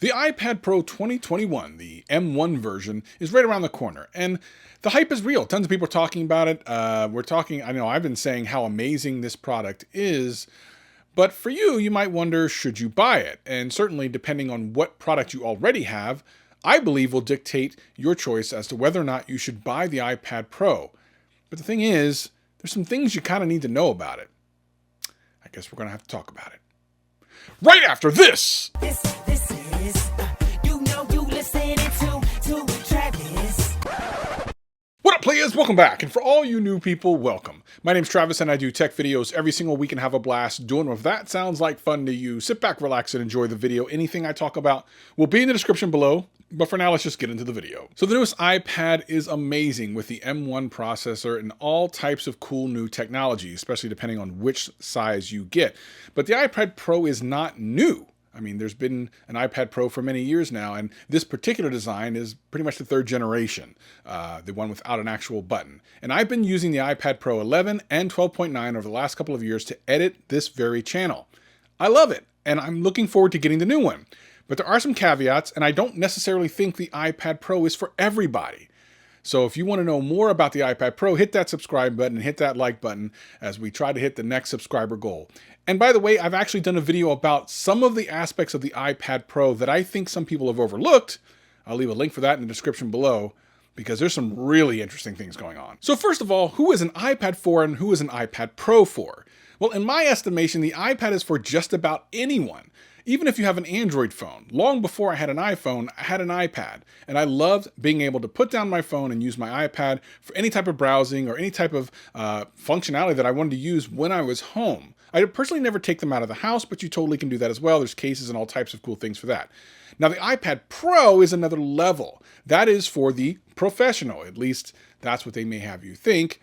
The iPad Pro 2021, the M1 version, is right around the corner, and the hype is real. Tons of people are talking about it. I know I've been saying how amazing this product is, but for you, you might wonder, should you buy it? And certainly, depending on what product you already have, I believe will dictate your choice as to whether or not you should buy the iPad Pro. But the thing is, there's some things you kind of need to know about it. I guess we're going to have to talk about it right after this. This is, you listening to Travis. What up, players? Welcome back. And for all you new people, welcome. My name's Travis and I do tech videos every single week and have a blast doing them. If that sounds like fun to you, sit back, relax, and enjoy the video. Anything I talk about will be in the description below. But for now, let's just get into the video. So the newest iPad is amazing with the M1 processor and all types of cool new technology, especially depending on which size you get. But the iPad Pro is not new. I mean, there's been an iPad Pro for many years now, and this particular design is pretty much the third generation, the one without an actual button. And I've been using the iPad Pro 11 and 12.9 over the last couple of years to edit this very channel. I love it, and I'm looking forward to getting the new one. But there are some caveats, and I don't necessarily think the iPad Pro is for everybody. So if you want to know more about the iPad Pro, hit that subscribe button and hit that like button as we try to hit the next subscriber goal. And by the way, I've actually done a video about some of the aspects of the iPad Pro that I think some people have overlooked. I'll leave a link for that in the description below because there's some really interesting things going on. So first of all, who is an iPad for and who is an iPad Pro for? Well, in my estimation, the iPad is for just about anyone. Even if you have an Android phone. Long before I had an iPhone, I had an iPad. And I loved being able to put down my phone and use my iPad for any type of browsing or any type of functionality that I wanted to use when I was home. I personally never take them out of the house, but you totally can do that as well. There's cases and all types of cool things for that. Now the iPad Pro is another level. That is for the professional. At least that's what they may have you think.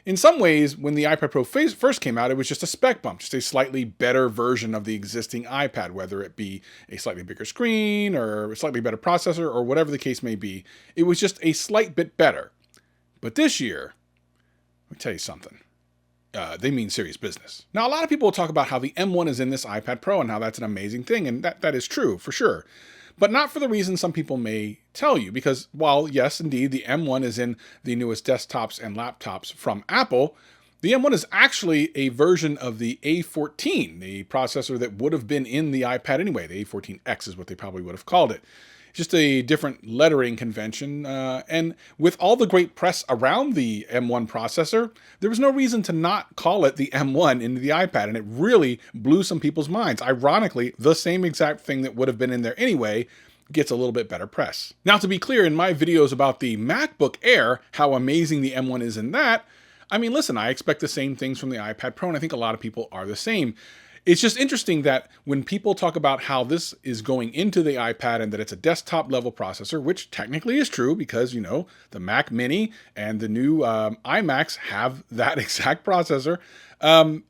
In some ways, when the iPad Pro first came out, it was just a spec bump, just a slightly better version of the existing iPad, whether it be a slightly bigger screen or a slightly better processor or whatever the case may be. It was just a slight bit better. But this year, let me tell you something. They mean serious business. Now, a lot of people will talk about how the M1 is in this iPad Pro and how that's an amazing thing, and that is true, for sure. But not for the reason some people may tell you, because while, yes, indeed, the M1 is in the newest desktops and laptops from Apple, the M1 is actually a version of the A14, the processor that would have been in the iPad anyway. The A14X is what they probably would have called it. Just a different lettering convention, and with all the great press around the M1 processor, there was no reason to not call it the M1 into the iPad, and it really blew some people's minds. Ironically, the same exact thing that would have been in there anyway gets a little bit better press. Now, to be clear, in my videos about the MacBook Air, how amazing the M1 is in that, I mean, listen, I expect the same things from the iPad Pro, and I think a lot of people are the same. It's just interesting that when people talk about how this is going into the iPad and that it's a desktop level processor, which technically is true because, you know, the Mac Mini and the new iMacs have that exact processor.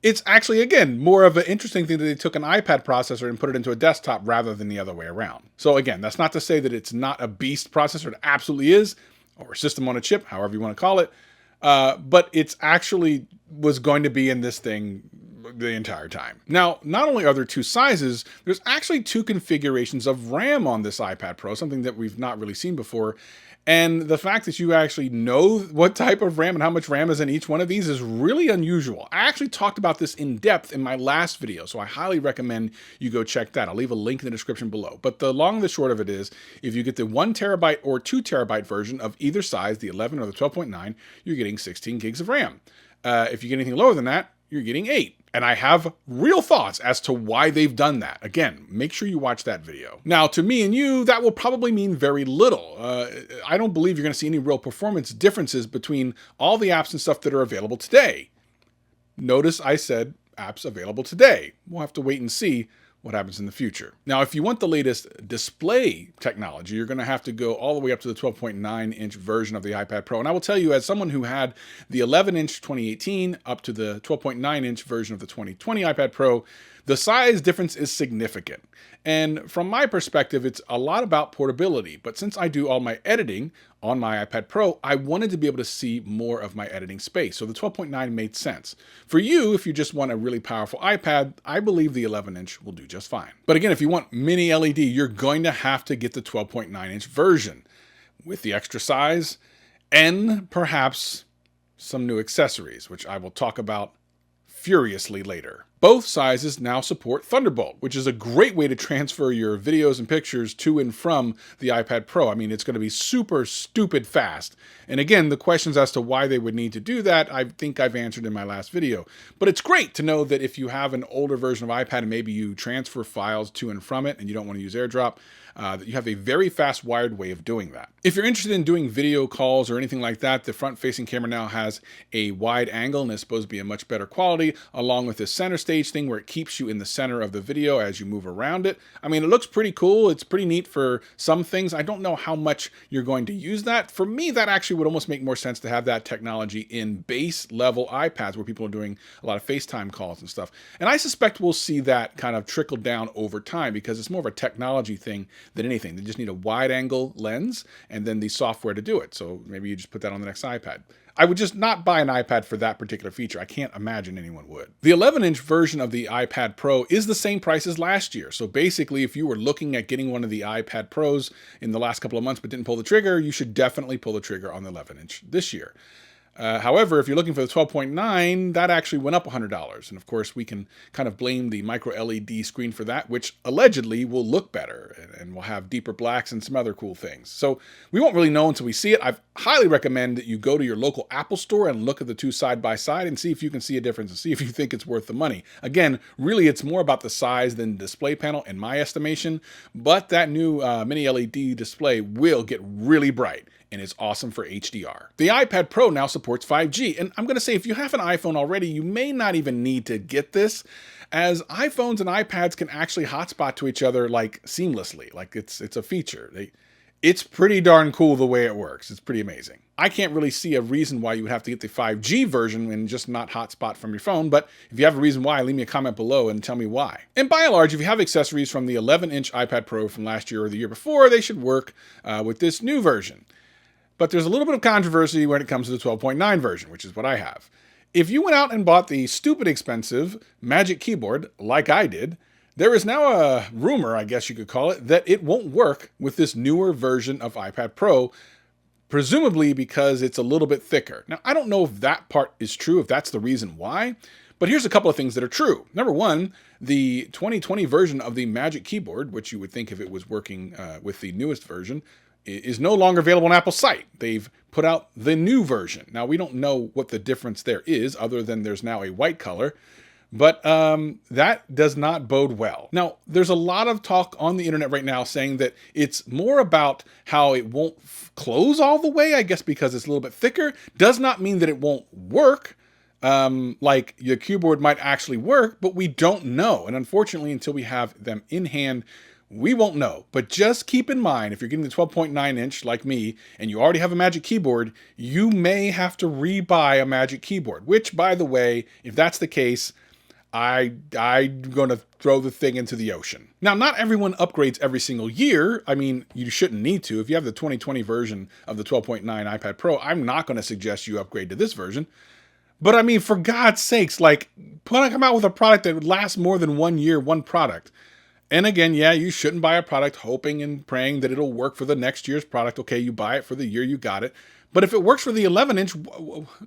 It's actually, again, more of an interesting thing that they took an iPad processor and put it into a desktop rather than the other way around. So again, that's not to say that it's not a beast processor. It absolutely is, or system on a chip, however you want to call it. But it's actually was going to be in this thing the entire time. Now, not only are there two sizes, there's actually two configurations of RAM on this iPad Pro, something that we've not really seen before. And the fact that you actually know what type of RAM and how much RAM is in each one of these is really unusual. I actually talked about this in depth in my last video, so I highly recommend you go check that. I'll leave a link in the description below. But the long and the short of it is, if you get the 1 terabyte or 2 terabyte version of either size, the 11 or the 12.9, you're getting 16 gigs of RAM. If you get anything lower than that, you're getting 8. And I have real thoughts as to why they've done that. Again, make sure you watch that video. Now, to me and you, that will probably mean very little. I don't believe you're going to see any real performance differences between all the apps and stuff that are available today. Notice I said apps available today. We'll have to wait and see what happens in the future. Now, if you want the latest display technology, you're going to have to go all the way up to the 12.9-inch version of the iPad Pro. And I will tell you, as someone who had the 11-inch 2018 up to the 12.9-inch version of the 2020 iPad Pro, The size difference is significant. And from my perspective, it's a lot about portability. But since I do all my editing on my iPad Pro, I wanted to be able to see more of my editing space. So the 12.9 made sense. For you, if you just want a really powerful iPad, I believe the 11-inch will do just fine. But again, if you want mini LED, you're going to have to get the 12.9-inch version with the extra size and perhaps some new accessories, which I will talk about furiously later. Both sizes now support Thunderbolt, which is a great way to transfer your videos and pictures to and from the iPad Pro. I mean, it's going to be super stupid fast. And again, the questions as to why they would need to do that, I think I've answered in my last video. But it's great to know that if you have an older version of iPad and maybe you transfer files to and from it and you don't want to use AirDrop, that you have a very fast wired way of doing that. If you're interested in doing video calls or anything like that, the front-facing camera now has a wide angle and is supposed to be a much better quality, along with this center stage thing where it keeps you in the center of the video as you move around it. I mean, it looks pretty cool. It's pretty neat for some things. I don't know how much you're going to use that. For me, that actually would almost make more sense to have that technology in base level iPads where people are doing a lot of FaceTime calls and stuff. And I suspect we'll see that kind of trickle down over time because it's more of a technology thing than anything. They just need a wide angle lens and then the software to do it. So maybe you just put that on the next iPad. I would just not buy an iPad for that particular feature. I can't imagine anyone would. The 11-inch version of the iPad Pro is the same price as last year. So basically, if you were looking at getting one of the iPad Pros in the last couple of months but didn't pull the trigger, you should definitely pull the trigger on the 11-inch this year. However, if you're looking for the 12.9, that actually went up $100. And of course, we can kind of blame the micro LED screen for that, which allegedly will look better and will have deeper blacks and some other cool things. So we won't really know until we see it. I highly recommend that you go to your local Apple store and look at the two side by side and see if you can see a difference and see if you think it's worth the money. Again, really, it's more about the size than the display panel in my estimation, but that new mini LED display will get really bright. And it's awesome for HDR. The iPad Pro now supports 5G, and I'm going to say if you have an iPhone already, you may not even need to get this, as iPhones and iPads can actually hotspot to each other like seamlessly, like it's a feature. It's pretty darn cool the way it works. It's pretty amazing. I can't really see a reason why you would have to get the 5G version and just not hotspot from your phone, but if you have a reason why, leave me a comment below and tell me why. And by and large, if you have accessories from the 11-inch iPad Pro from last year or the year before, they should work with this new version. But there's a little bit of controversy when it comes to the 12.9 version, which is what I have. If you went out and bought the stupid expensive Magic Keyboard, like I did, there is now a rumor, I guess you could call it, that it won't work with this newer version of iPad Pro, presumably because it's a little bit thicker. Now, I don't know if that part is true, if that's the reason why, but here's a couple of things that are true. Number one, the 2020 version of the Magic Keyboard, which you would think if it was working with the newest version, is no longer available on Apple's site. They've put out the new version. Now, we don't know what the difference there is, other than there's now a white color, but that does not bode well. Now, there's a lot of talk on the internet right now saying that it's more about how it won't close all the way, I guess because it's a little bit thicker. Does not mean that it won't work. Like your keyboard might actually work, but we don't know. And unfortunately, until we have them in hand, we won't know. But just keep in mind, if you're getting the 12.9 inch like me, and you already have a Magic Keyboard, you may have to rebuy a Magic Keyboard, which, by the way, if that's the case, I'm going to throw the thing into the ocean. Now, not everyone upgrades every single year. I mean, you shouldn't need to. If you have the 2020 version of the 12.9 iPad Pro, I'm not going to suggest you upgrade to this version. But I mean, for God's sakes, like, come out with a product that would last more than 1 year, one product. And again, yeah, you shouldn't buy a product hoping and praying that it'll work for the next year's product. Okay, you buy it for the year you got it. But if it works for the 11-inch,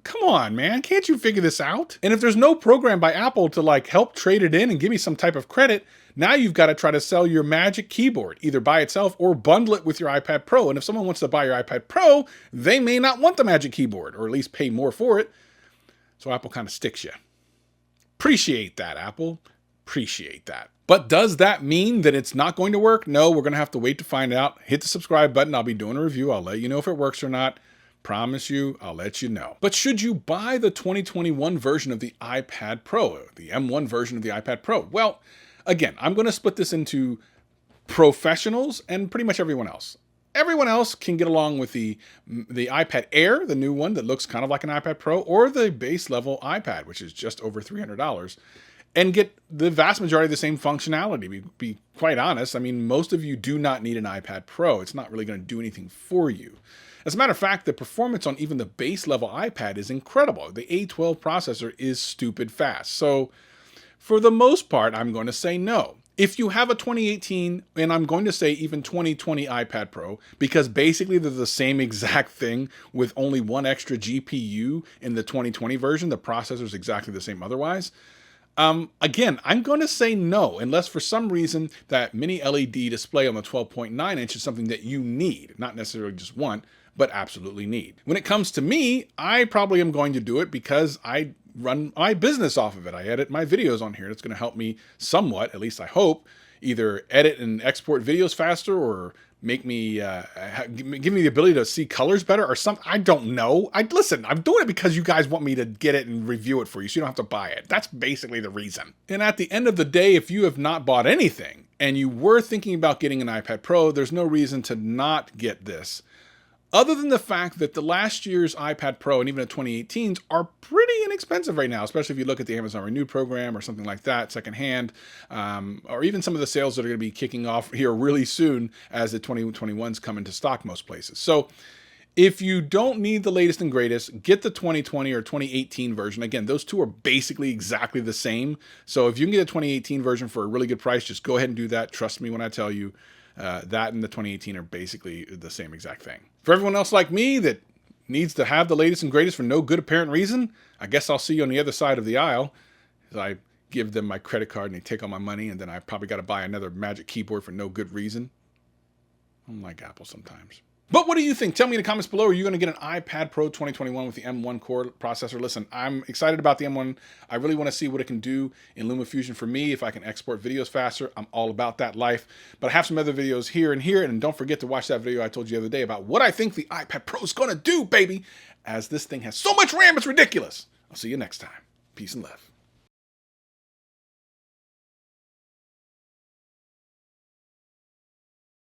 come on, man, can't you figure this out? And if there's no program by Apple to like help trade it in and give me some type of credit, now you've got to try to sell your Magic Keyboard either by itself or bundle it with your iPad Pro. And if someone wants to buy your iPad Pro, they may not want the Magic Keyboard, or at least pay more for it. So Apple kind of sticks you. Appreciate that, Apple. Appreciate that. But does that mean that it's not going to work? No, we're going to have to wait to find out. Hit the subscribe button. I'll be doing a review. I'll let you know if it works or not. Promise you, I'll let you know. But should you buy the 2021 version of the iPad Pro, the M1 version of the iPad Pro? Well, again, I'm going to split this into professionals and pretty much everyone else. Everyone else can get along with the iPad Air, the new one that looks kind of like an iPad Pro, or the base level iPad, which is just over $300. and get the vast majority of the same functionality. Be quite honest, I mean, most of you do not need an iPad Pro. It's not really going to do anything for you. As a matter of fact, the performance on even the base level iPad is incredible. The A12 processor is stupid fast. So for the most part, I'm going to say no. If you have a 2018, and I'm going to say even 2020 iPad Pro, because basically they're the same exact thing with only one extra GPU in the 2020 version, the processor is exactly the same otherwise. Again, I'm going to say no, unless for some reason that mini LED display on the 12.9 inch is something that you need, not necessarily just want, but absolutely need. When it comes to me, I probably am going to do it because I run my business off of it. I edit my videos on here. It's going to help me somewhat, at least I hope, either edit and export videos faster or make me, give me the ability to see colors better or something. I don't know. Listen, I'm doing it because you guys want me to get it and review it for you so you don't have to buy it. That's basically the reason. And at the end of the day, if you have not bought anything and you were thinking about getting an iPad Pro, there's no reason to not get this. Other than the fact that the last year's iPad Pro and even the 2018s are pretty inexpensive right now, especially if you look at the Amazon Renew program or something like that, secondhand, or even some of the sales that are going to be kicking off here really soon as the 2021s come into stock most places. So if you don't need the latest and greatest, get the 2020 or 2018 version. Again, those two are basically exactly the same. So if you can get a 2018 version for a really good price, just go ahead and do that. Trust me when I tell you. That and the 2018 are basically the same exact thing. For everyone else like me that needs to have the latest and greatest for no good apparent reason, I guess I'll see you on the other side of the aisle as I give them my credit card and they take all my money, and then I probably got to buy another Magic Keyboard for no good reason. I'm like Apple sometimes. But what do you think? Tell me in the comments below. Are you going to get an iPad Pro 2021 with the M1 core processor? Listen, I'm excited about the M1. I really want to see what it can do in LumaFusion for me. If I can export videos faster, I'm all about that life. But I have some other videos here. And don't forget to watch that video I told you the other day about what I think the iPad Pro is going to do, baby, as this thing has so much RAM, it's ridiculous. I'll see you next time. Peace and love.